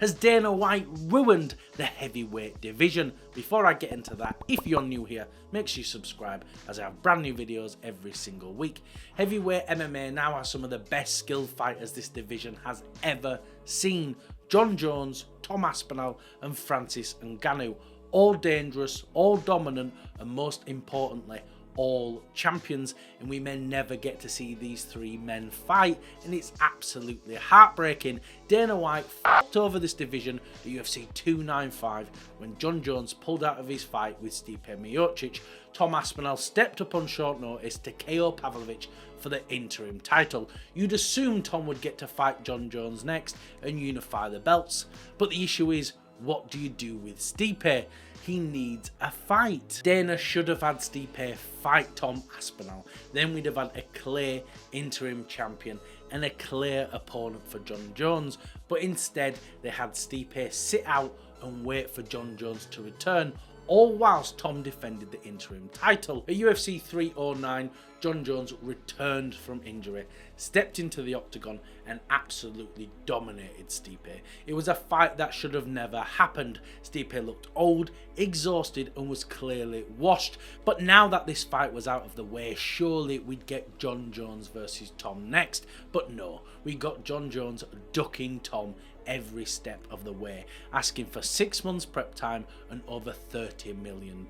Has Dana White ruined the heavyweight division? Before I get into that, if you're new here, make sure you subscribe as I have brand new videos every single week. Heavyweight MMA now has some of the best skilled fighters this division has ever seen. Jon Jones, Tom Aspinall and Francis Ngannou. All dangerous, all dominant, and most importantly, all champions, and we may never get to see these three men fight, and it's absolutely heartbreaking. Dana White fucked over this division at UFC 295 when Jon Jones pulled out of his fight with Stipe Miocic. Tom Aspinall stepped up on short notice to KO Pavlovich for the interim title. You'd assume Tom would get to fight Jon Jones next and unify the belts, but the issue is, what do you do with Stipe? He needs a fight. Dana should have had Stipe fight Tom Aspinall. Then we'd have had a clear interim champion and a clear opponent for Jon Jones. But instead, they had Stipe sit out and wait for Jon Jones to return, all whilst Tom defended the interim title. At UFC 309, Jon Jones returned from injury, stepped into the octagon and absolutely dominated Stipe. It was a fight that should have never happened. Stipe looked old, exhausted and was clearly washed. But now that this fight was out of the way, surely we'd get Jon Jones versus Tom next. But no, we got Jon Jones ducking Tom every step of the way, asking for 6 months prep time and over $30 million.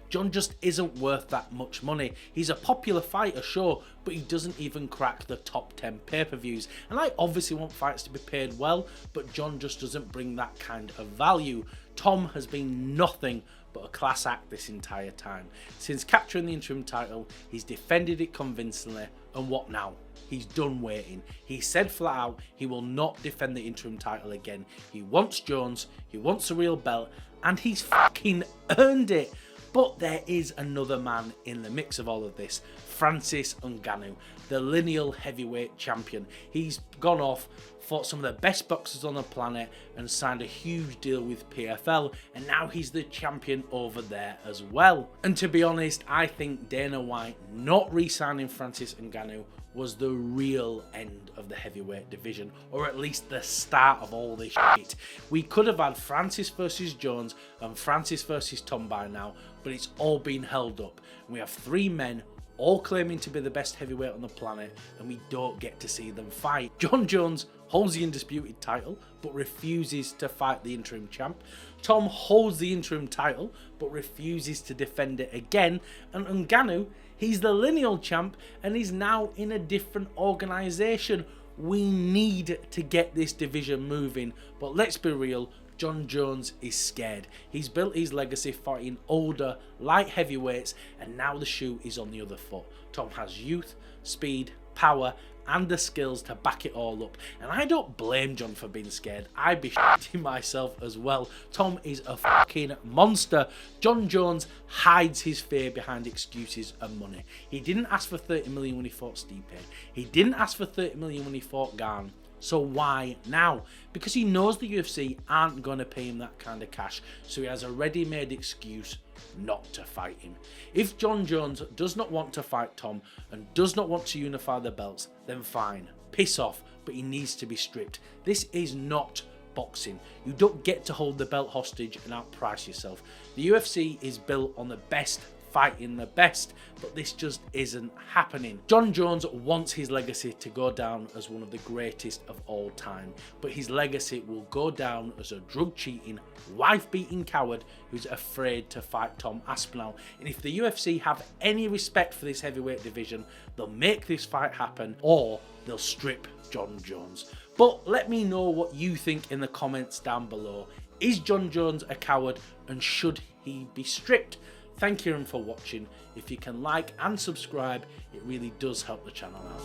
Jon just isn't worth that much money. He's a popular fighter, sure, but he doesn't even crack the top 10 pay-per-views. And I obviously want fights to be paid well, but Jon just doesn't bring that kind of value. Tom has been nothing but a class act this entire time. Since capturing the interim title, he's defended it convincingly, and what now? He's done waiting. He said flat out he will not defend the interim title again. He wants Jones, he wants a real belt, and he's fucking earned it. But there is another man in the mix of all of this, Francis Ngannou, the lineal heavyweight champion. He's gone off, fought some of the best boxers on the planet and signed a huge deal with PFL, and now he's the champion over there as well. And to be honest, I think Dana White not re-signing Francis Ngannou was the real end of the heavyweight division, or at least the start of all this shit. We could have had Francis versus Jones and Francis versus Tom by now, but it's all been held up. And we have three men all claiming to be the best heavyweight on the planet, and we don't get to see them fight. Jon Jones holds the undisputed title but refuses to fight the interim champ. Tom holds the interim title but refuses to defend it again. And Ngannou, he's the lineal champ and he's now in a different organisation. We need to get this division moving, but let's be real, Jon Jones is scared. He's built his legacy fighting older, light heavyweights, and now the shoe is on the other foot. Tom has youth, speed, power, and the skills to back it all up. And I don't blame Jon for being scared. I'd be shitting myself as well. Tom is a fucking monster. Jon Jones hides his fear behind excuses and money. He didn't ask for 30 million when he fought Stipe. He didn't ask for 30 million when he fought Garn. So why now? Because he knows the UFC aren't going to pay him that kind of cash, so he has a ready-made excuse not to fight him. If Jon Jones does not want to fight Tom and does not want to unify the belts, then fine, piss off, but he needs to be stripped. This is not boxing. You don't get to hold the belt hostage and outprice yourself. The UFC is built on the best fighting the best, but this just isn't happening. Jon Jones wants his legacy to go down as one of the greatest of all time, but his legacy will go down as a drug-cheating, wife-beating coward who's afraid to fight Tom Aspinall. And if the UFC have any respect for this heavyweight division, they'll make this fight happen, or they'll strip Jon Jones. But let me know what you think in the comments down below. Is Jon Jones a coward, and should he be stripped? Thank you for watching. If you can like and subscribe, it really does help the channel out.